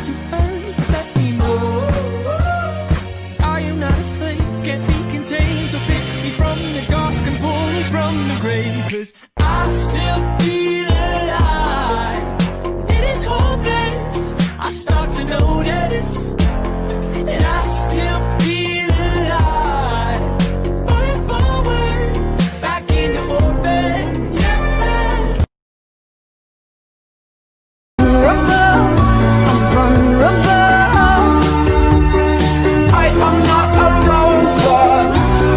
to earth, let me know. I am not a slave, can't be contained, so pick me from the dark and pull me from the grave. 'Cause I still feel alive. It is hopeless, I start to notice that I still feel alive. Falling forward, back into orbit, yeah. I am not a robot.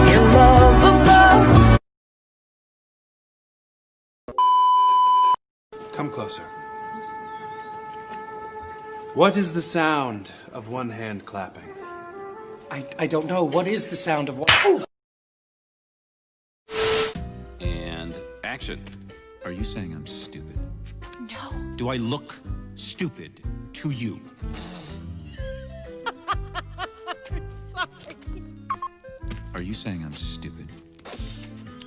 You're lovable. Come closer. What is the sound of one hand clapping? I don't know. What is the sound of what? Oh! And action. Are you saying I'm stupid? No. Do I look stupid to you? I'm sorry. Are you saying I'm stupid?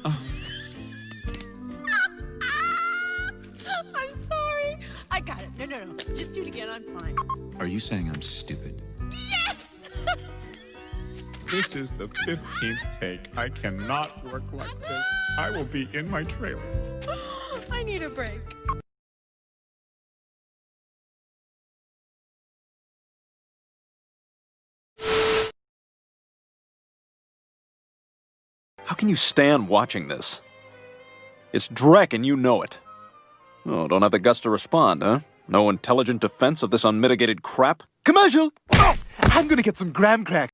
I'm sorry. I got it. No. Just do it again. I'm fine. Are you saying I'm stupid? Yes! This is the 15th take. I cannot work like this. I will be in my trailer. I need a break. How can you stand watching this? It's Drek and you know it. Oh, don't have the guts to respond, huh? No intelligent defense of this unmitigated crap? Commercial! Oh, I'm gonna get some graham crack.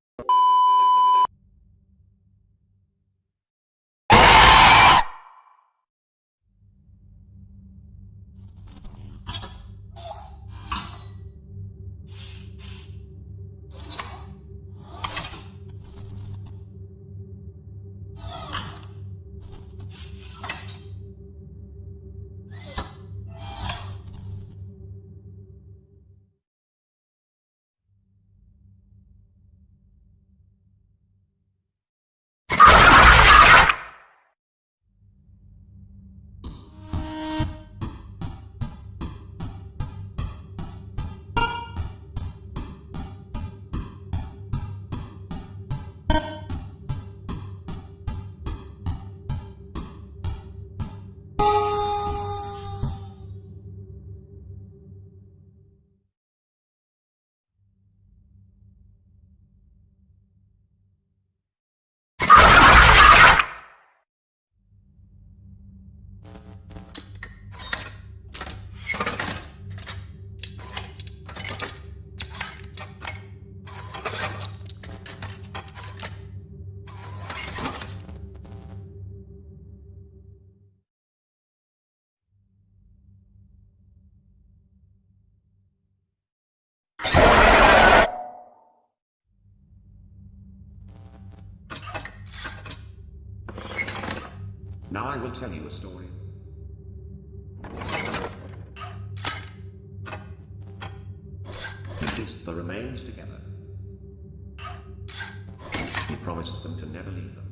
Now I will tell you a story. He pieced the remains together. He promised them to never leave them.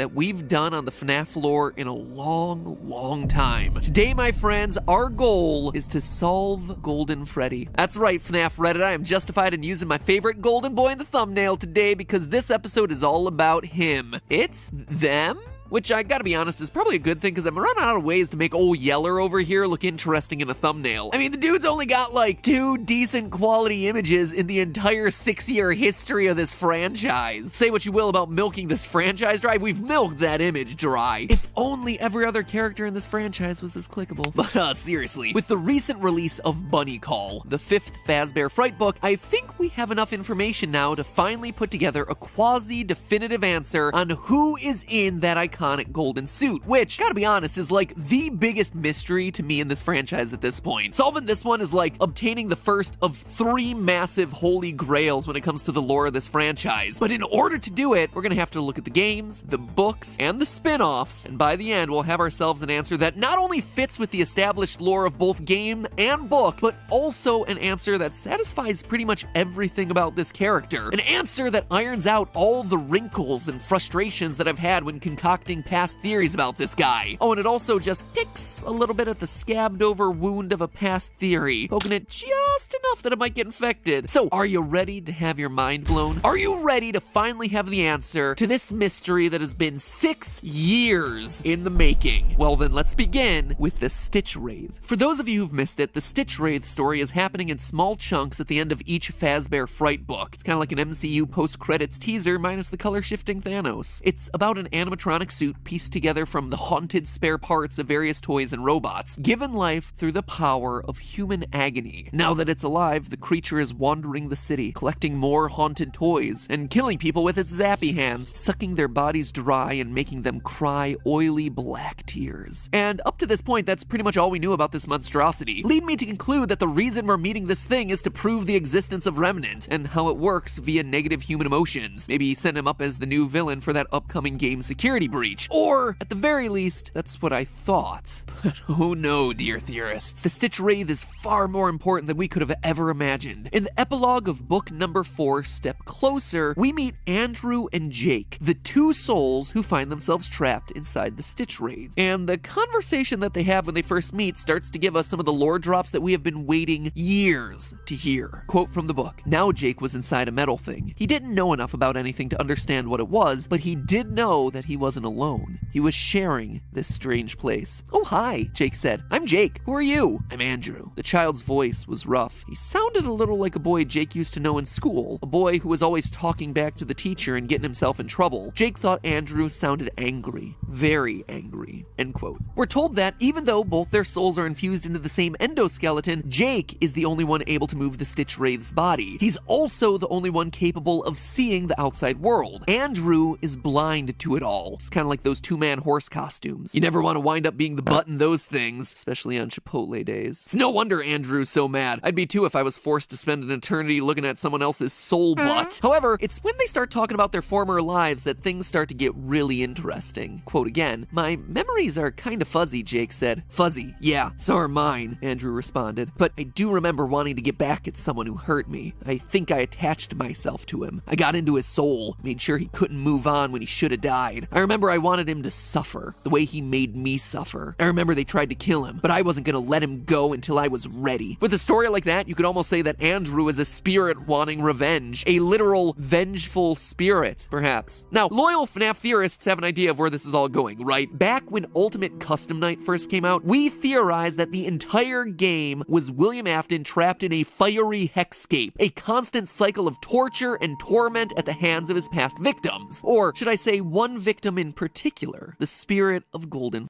that we've done on the FNAF lore in a long time. Today, my friends, our goal is to solve Golden Freddy. That's right, FNAF Reddit, I am justified in using my favorite golden boy in the thumbnail today because this episode is all about him. It's them? Which, I gotta be honest, is probably a good thing because I'm running out of ways to make old Yeller over here look interesting in a thumbnail. I mean, the dude's only got like 2 decent quality images in the entire 6-year history of this franchise. Say what you will about milking this franchise dry, we've milked that image dry. If only every other character in this franchise was as clickable. But seriously, with the recent release of Bunny Call, the 5th Fazbear Fright book, I think we have enough information now to finally put together a quasi-definitive answer on who is in that iconic golden suit, which, gotta be honest, is like the biggest mystery to me in this franchise at this point. Solving this one is like obtaining the first of 3 massive holy grails when it comes to the lore of this franchise. But in order to do it, we're gonna have to look at the games, the books, and the spin-offs, and by the end, we'll have ourselves an answer that not only fits with the established lore of both game and book, but also an answer that satisfies pretty much everything about this character. An answer that irons out all the wrinkles and frustrations that I've had when concocting past theories about this guy. Oh, and it also just picks a little bit at the scabbed over wound of a past theory, poking it just enough that it might get infected. So, are you ready to have your mind blown? Are you ready to finally have the answer to this mystery that has been 6 years in the making? Well then, let's begin with the Stitch Wraith. For those of you who've missed it, the Stitch Wraith story is happening in small chunks at the end of each Fazbear Fright book. It's kind of like an MCU post-credits teaser minus the color-shifting Thanos. It's about an animatronic suit pieced together from the haunted spare parts of various toys and robots, given life through the power of human agony. Now that it's alive, the creature is wandering the city, collecting more haunted toys, and killing people with its zappy hands, sucking their bodies dry and making them cry oily black tears. And up to this point, that's pretty much all we knew about this monstrosity. Lead me to conclude that the reason we're meeting this thing is to prove the existence of Remnant, and how it works via negative human emotions. Maybe send him up as the new villain for that upcoming game security breach. Or, at the very least, that's what I thought. But oh no, dear theorists. The Stitch Wraith is far more important than we could have ever imagined. In the epilogue of book number 4, Step Closer, we meet Andrew and Jake, the 2 souls who find themselves trapped inside the Stitch Wraith. And the conversation that they have when they first meet starts to give us some of the lore drops that we have been waiting years to hear. Quote from the book: "Now Jake was inside a metal thing. He didn't know enough about anything to understand what it was, but he did know that he wasn't alone. He was sharing this strange place." "Oh, hi," Jake said. "I'm Jake. Who are you?" "I'm Andrew." The child's voice was rough. He sounded a little like a boy Jake used to know in school, a boy who was always talking back to the teacher and getting himself in trouble. Jake thought Andrew sounded angry. Very angry. End quote. We're told that even though both their souls are infused into the same endoskeleton, Jake is the only one able to move the Stitch Wraith's body. He's also the only one capable of seeing the outside world. Andrew is blind to it all. It's kind of like those 2-man horse costumes. You never want to wind up being the butt in those things, especially on Chipotle days. It's no wonder Andrew's so mad. I'd be too if I was forced to spend an eternity looking at someone else's soul butt. However, it's when they start talking about their former lives that things start to get really interesting. Quote again, "My memories are kind of fuzzy," Jake said. "Fuzzy? Yeah, so are mine," Andrew responded. "But I do remember wanting to get back at someone who hurt me. I think I attached myself to him. I got into his soul, made sure he couldn't move on when he should have died. I remember I wanted him to suffer, the way he made me suffer. I remember they tried to kill him, but I wasn't gonna let him go until I was ready." With a story like that, you could almost say that Andrew is a spirit wanting revenge, a literal vengeful spirit, perhaps. Now, loyal FNAF theorists have an idea of where this is all going, right? Back when Ultimate Custom Night first came out, we theorized that the entire game was William Afton trapped in a fiery hexscape, a constant cycle of torture and torment at the hands of his past victims. Or should I say one victim in particular, the spirit of Golden